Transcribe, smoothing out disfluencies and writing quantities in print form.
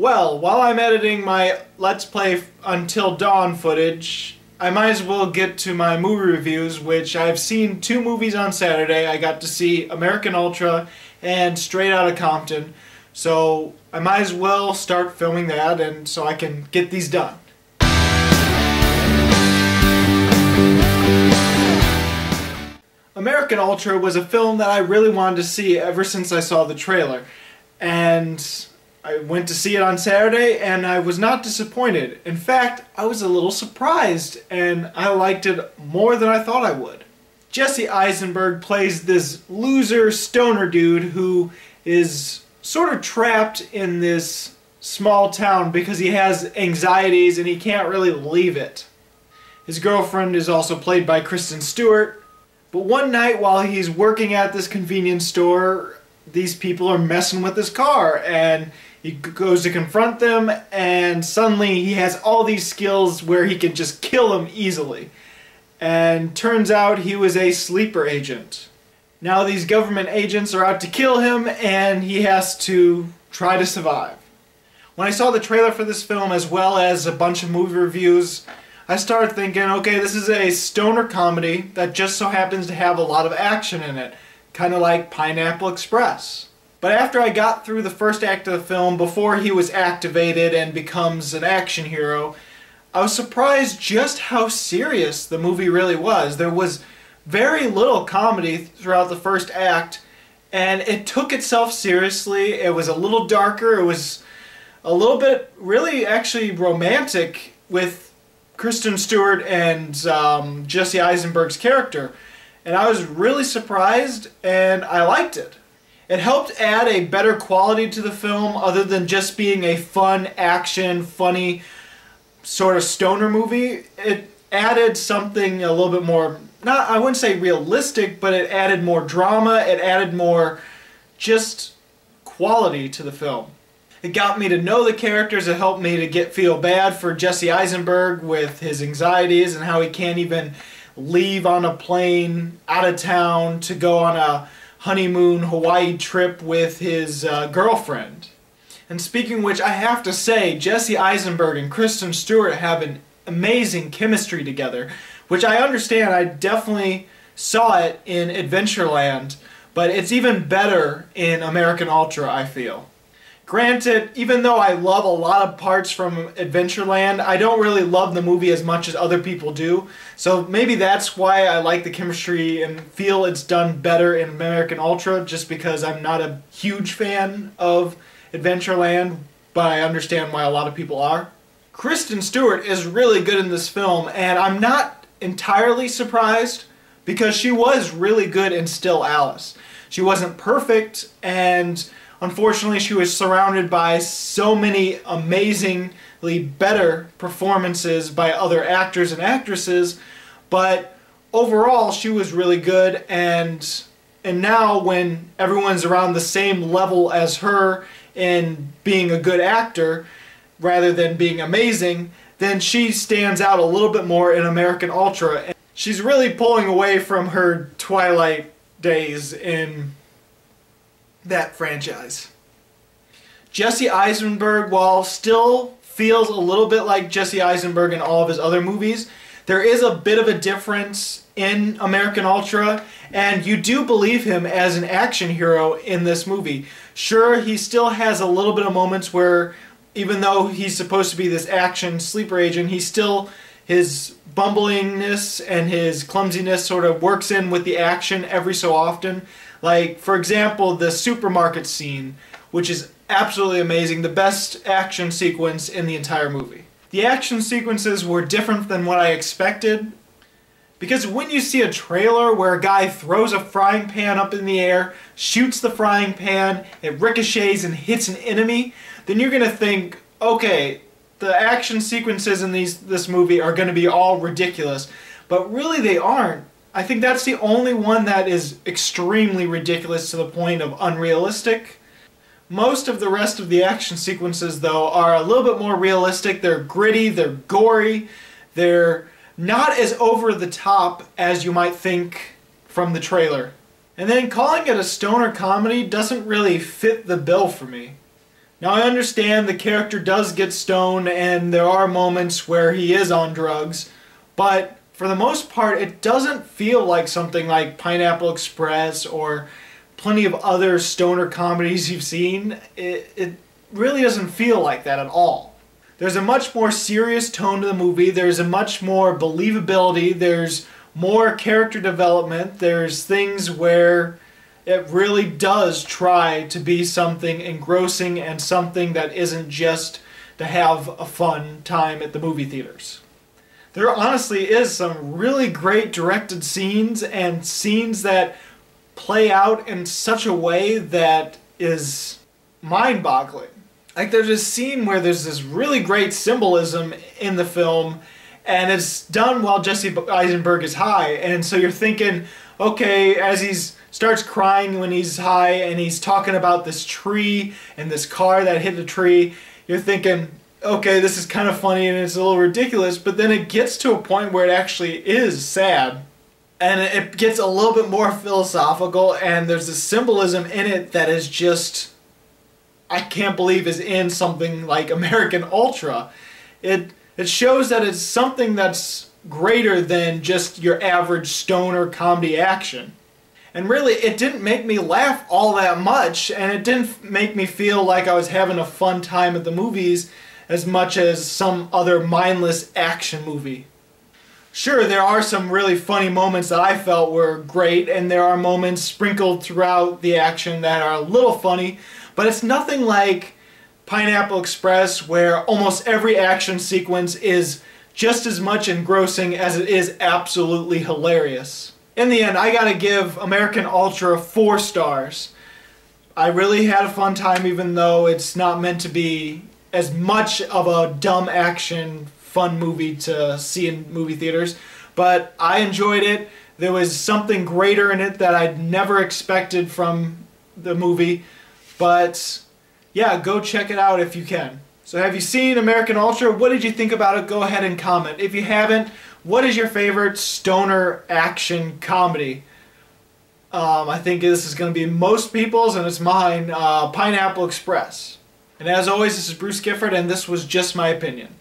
Well, while I'm editing my Let's Play Until Dawn footage, I might as well get to my movie reviews, which I've seen 2 movies on Saturday. I got to see American Ultra and Straight Outta Compton, so I might as well start filming that and so I can get these done. American Ultra was a film that I really wanted to see ever since I saw the trailer, and I went to see it on Saturday and I was not disappointed. In fact, I was a little surprised and I liked it more than I thought I would. Jesse Eisenberg plays this loser stoner dude who is sort of trapped in this small town because he has anxieties and he can't really leave it. His girlfriend is also played by Kristen Stewart, but one night while he's working at this convenience store, these people are messing with his car and he goes to confront them, and suddenly he has all these skills where he can just kill them easily. And turns out he was a sleeper agent. Now these government agents are out to kill him and he has to try to survive. When I saw the trailer for this film as well as a bunch of movie reviews, I started thinking, okay, this is a stoner comedy that just so happens to have a lot of action in it. Kind of like Pineapple Express. But after I got through the first act of the film, before he was activated and becomes an action hero, I was surprised just how serious the movie really was. There was very little comedy throughout the first act, and it took itself seriously. It was a little darker. It was a little bit really actually romantic with Kristen Stewart and Jesse Eisenberg's character. And I was really surprised and I liked it. It helped add a better quality to the film other than just being a fun, action, funny sort of stoner movie. It added something a little bit more, I wouldn't say realistic, but it added more drama, it added more just quality to the film. It got me to know the characters, it helped me to feel bad for Jesse Eisenberg with his anxieties and how he can't even leave on a plane out of town to go on a honeymoon Hawaii trip with his girlfriend. And speaking of which, I have to say, Jesse Eisenberg and Kristen Stewart have an amazing chemistry together, which I understand. I definitely saw it in Adventureland, but it's even better in American Ultra, I feel. Granted, even though I love a lot of parts from Adventureland, I don't really love the movie as much as other people do. So maybe that's why I like the chemistry and feel it's done better in American Ultra, just because I'm not a huge fan of Adventureland, but I understand why a lot of people are. Kristen Stewart is really good in this film, and I'm not entirely surprised because she was really good in Still Alice. She wasn't perfect, and unfortunately, she was surrounded by so many amazingly better performances by other actors and actresses, but overall, she was really good, and now when everyone's around the same level as her in being a good actor, rather than being amazing, then she stands out a little bit more in American Ultra. And she's really pulling away from her Twilight days in that franchise. Jesse Eisenberg, while still feels a little bit like Jesse Eisenberg in all of his other movies, there is a bit of a difference in American Ultra, and you do believe him as an action hero in this movie. Sure, he still has a little bit of moments where, even though he's supposed to be this action sleeper agent, his bumblingness and his clumsiness sort of works in with the action every so often. Like, for example, the supermarket scene, which is absolutely amazing, the best action sequence in the entire movie. The action sequences were different than what I expected, because when you see a trailer where a guy throws a frying pan up in the air, shoots the frying pan, it ricochets and hits an enemy, then you're going to think, okay, the action sequences in this movie are going to be all ridiculous, but really they aren't. I think that's the only one that is extremely ridiculous to the point of unrealistic. Most of the rest of the action sequences, though, are a little bit more realistic. They're gritty, they're gory, they're not as over the top as you might think from the trailer. And then calling it a stoner comedy doesn't really fit the bill for me. Now I understand the character does get stoned and there are moments where he is on drugs, but for the most part it doesn't feel like something like Pineapple Express or plenty of other stoner comedies you've seen. It really doesn't feel like that at all. There's a much more serious tone to the movie, there's a much more believability, there's more character development, there's things where it really does try to be something engrossing and something that isn't just to have a fun time at the movie theaters. There honestly is some really great directed scenes and scenes that play out in such a way that is mind-boggling. Like there's this scene where there's this really great symbolism in the film and it's done while Jesse Eisenberg is high, and so you're thinking, okay, as he starts crying when he's high and he's talking about this tree and this car that hit the tree, you're thinking, okay, this is kind of funny and it's a little ridiculous, but then it gets to a point where it actually is sad. And it gets a little bit more philosophical, and there's a symbolism in it that is just, I can't believe is in something like American Ultra. It shows that it's something that's greater than just your average stoner comedy action. And really, it didn't make me laugh all that much, and it didn't make me feel like I was having a fun time at the movies as much as some other mindless action movie. Sure, there are some really funny moments that I felt were great, and there are moments sprinkled throughout the action that are a little funny, but it's nothing like Pineapple Express, where almost every action sequence is just as much engrossing as it is absolutely hilarious. In the end, I gotta give American Ultra 4 stars. I really had a fun time, even though it's not meant to be as much of a dumb action fun movie to see in movie theaters, but I enjoyed it. There was something greater in it that I'd never expected from the movie, but yeah, go check it out if you can. So have you seen American Ultra? What did you think about it? Go ahead and comment. If you haven't, what is your favorite stoner action comedy? I think this is going to be most people's, and it's mine, Pineapple Express. And as always, this is Bruce Gifford, and this was Just My Opinion.